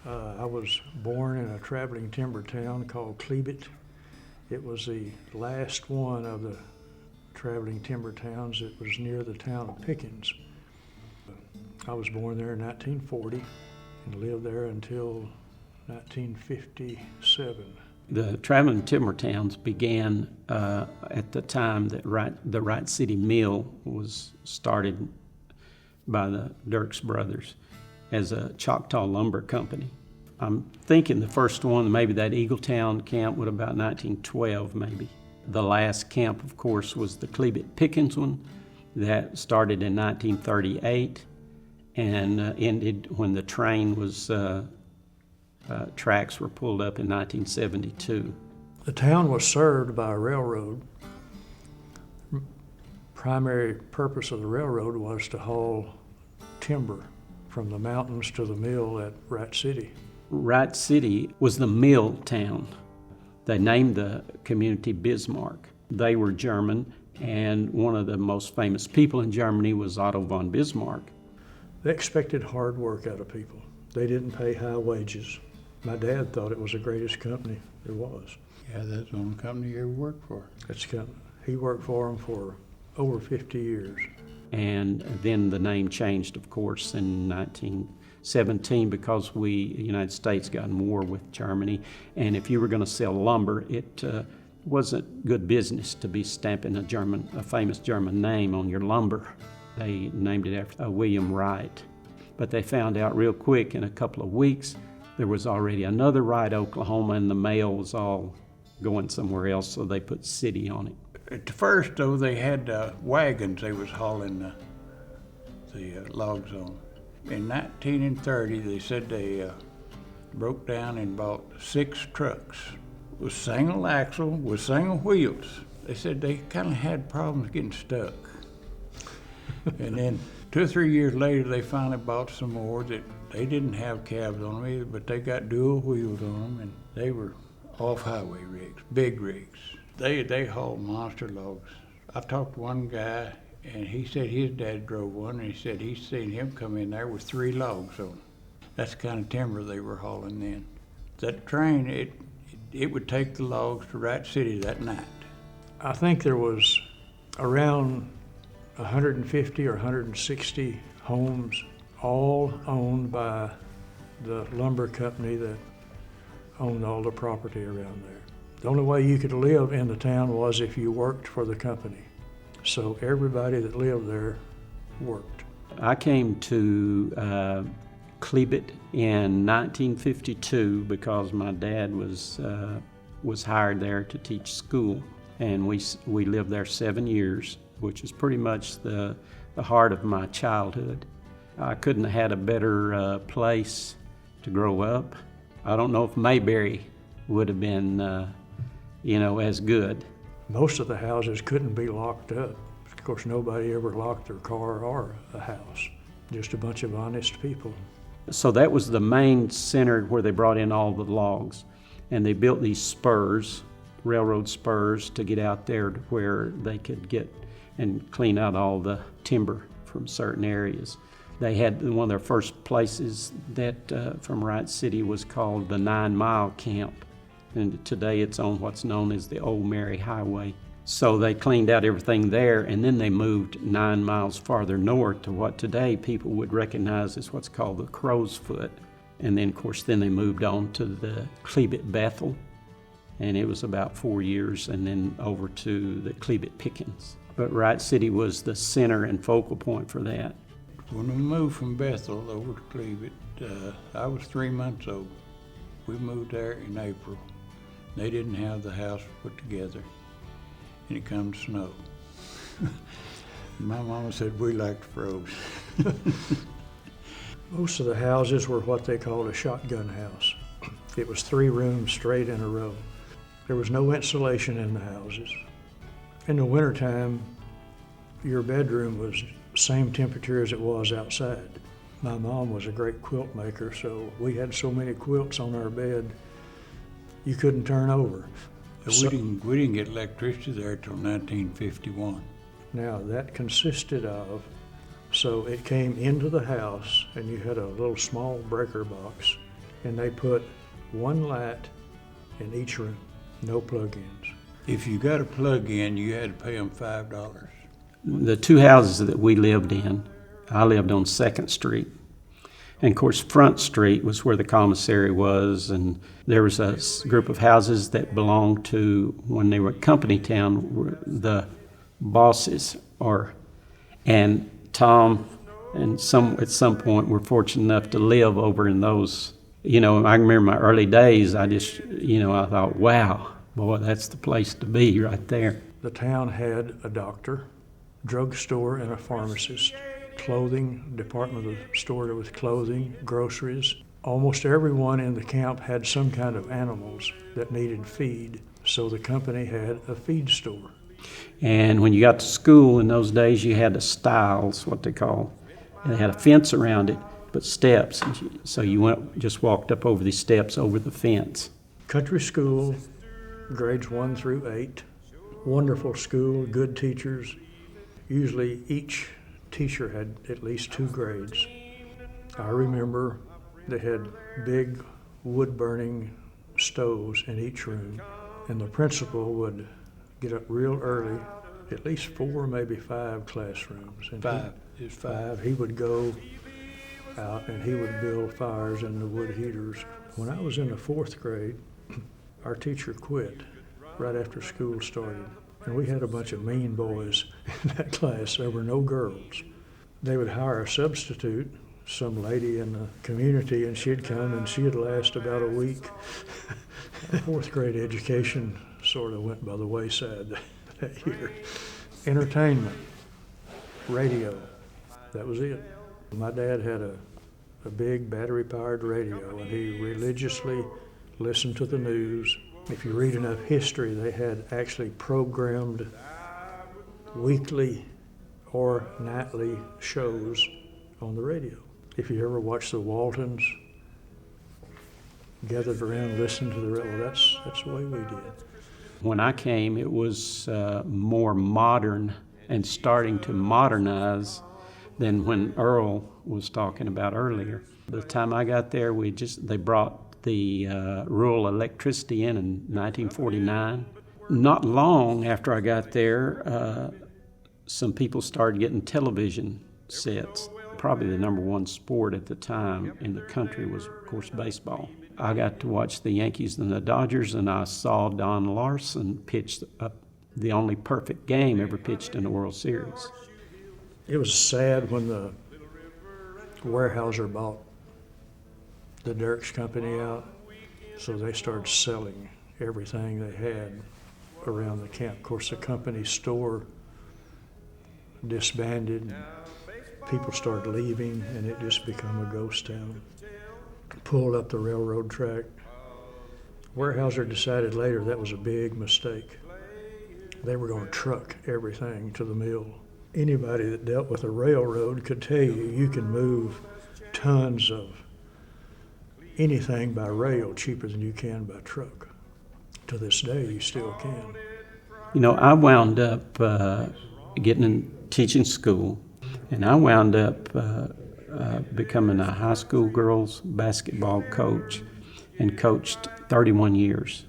I was born in a traveling timber town called Cleveland. It was the last one of the traveling timber towns. It was near the town of Pickens. I was born there in 1940 and lived there until 1957. The traveling timber towns began at the time that the Wright City mill was started by the Dirks brothers as a Choctaw lumber company. I'm thinking the first one, maybe that Eagletown camp, would about 1912 maybe. The last camp, of course, was the Cleveland Pickens one that started in 1938 and ended when the train was, tracks were pulled up in 1972. The town was served by a railroad. Primary purpose of the railroad was to haul timber from the mountains to the mill at Wright City. Wright City was the mill town. They named the community Bismarck. They were German, and one of the most famous people in Germany was Otto von Bismarck. They expected hard work out of people. They didn't pay high wages. My dad thought it was the greatest company there was. Yeah, that's the only company you ever worked for. He worked for them for over 50 years. And then the name changed, of course, in 1917 because the United States got in war with Germany. And if you were going to sell lumber, it wasn't good business to be stamping a famous German name on your lumber. They named it after William Wright. But they found out real quick in a couple of weeks there was already another Wright, Oklahoma, and the mail was all going somewhere else, so they put city on it. At first, though, they had wagons they was hauling the logs on. In 1930, they said they broke down and bought 6 trucks with single axle, with single wheels. They said they kind of had problems getting stuck. And then 2 or 3 years later, they finally bought some more that they didn't have cabs on them either, but they got dual wheels on them, and they were off-highway rigs, big rigs. They hauled monster logs. I talked to one guy, and he said his dad drove one, and he said he's seen him come in there with 3 logs on him. That's the kind of timber they were hauling then. That train, it would take the logs to Wright City that night. I think there was around 150 or 160 homes, all owned by the lumber company that owned all the property around there. The only way you could live in the town was if you worked for the company. So everybody that lived there worked. I came to Cleveland in 1952 because my dad was hired there to teach school, and we lived there 7 years, which is pretty much the heart of my childhood. I couldn't have had a better place to grow up. I don't know if Mayberry would have been as good. Most of the houses couldn't be locked up. Of course, nobody ever locked their car or a house, just a bunch of honest people. So that was the main center where they brought in all the logs. And they built these spurs, railroad spurs, to get out there to where they could get and clean out all the timber from certain areas. They had one of their first places that from Wright City was called the 9 Mile Camp. And today it's on what's known as the Old Mary Highway. So they cleaned out everything there, and then they moved 9 miles farther north to what today people would recognize as what's called the Crow's Foot. And then, of course, then they moved on to the Cleveland Bethel, and it was about 4 years, and then over to the Cleveland Pickens. But Wright City was the center and focal point for that. When we moved from Bethel over to Cleveland, I was 3 months old. We moved there in April. They didn't have the house put together, and it come to snow. My mama said we liked froze. Most of the houses were what they called a shotgun house. It was 3 rooms straight in a row. There was no insulation in the houses. In the wintertime, your bedroom was the same temperature as it was outside. My mom was a great quilt maker, so we had so many quilts on our bed, you couldn't turn over. We didn't get electricity there till 1951. Now that consisted of, so it came into the house and you had a little small breaker box and they put one light in each room, no plug-ins. If you got a plug-in, you had to pay them $5. The two houses that we lived in, I lived on 2nd Street. And of course, Front Street was where the commissary was, and there was a group of houses that belonged to, when they were at Company Town, were the bosses, and Tom and at some point were fortunate enough to live over in those. You know, I remember my early days, I thought, wow, boy, that's the place to be right there. The town had a doctor, drugstore, and a pharmacist, clothing department of the store that was clothing, groceries. Almost everyone in the camp had some kind of animals that needed feed, so the company had a feed store. And when you got to school in those days, you had the stiles, what they call. And they had a fence around it, but steps. So you just walked up over these steps over the fence. Country school, grades 1 through 8. Wonderful school, good teachers. Usually each teacher had at least 2 grades. I remember they had big wood-burning stoves in each room, and the principal would get up real early, at least 4, maybe 5 classrooms. And 5. He would go out and he would build fires in the wood heaters. When I was in the 4th grade, our teacher quit right after school started. And we had a bunch of mean boys in that class. There were no girls. They would hire a substitute, some lady in the community, and she'd come and she'd last about a week. 4th grade education sort of went by the wayside that year. Entertainment, radio, that was it. My dad had a big battery-powered radio, and he religiously listened to the news. If you read enough history, they had actually programmed weekly or nightly shows on the radio. If you ever watched the Waltons gathered around listening to the radio, that's the way we did. When I came, it was more modern and starting to modernize than when Earl was talking about earlier. By the time I got there, they brought the rural electricity in 1949. Not long after I got there, some people started getting television sets. Probably the number one sport at the time in the country was, of course, baseball. I got to watch the Yankees and the Dodgers, and I saw Don Larson pitch the only perfect game ever pitched in the World Series. It was sad when the Weyerhaeuser bought the Dirks Company out, so they started selling everything they had around the camp. Of course, the company store disbanded. People started leaving, and it just became a ghost town. Pulled up the railroad track. Weyerhaeuser decided later that was a big mistake. They were going to truck everything to the mill. Anybody that dealt with a railroad could tell you can move tons of anything by rail cheaper than you can by truck. To this day, you still can. You know, I wound up getting in teaching school, and I wound up becoming a high school girls basketball coach and coached 31 years.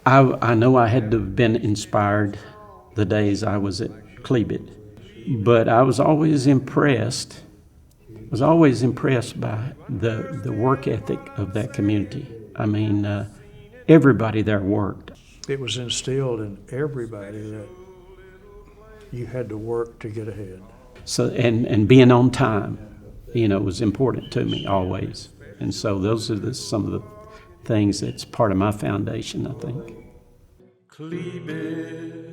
I know I had to have been inspired the days I was at Cleveland, but I was always impressed by the work ethic of that community. I mean, everybody there worked. It was instilled in everybody that you had to work to get ahead. So, and being on time, was important to me always. And so those are some of the things that's part of my foundation, I think. Cleveland.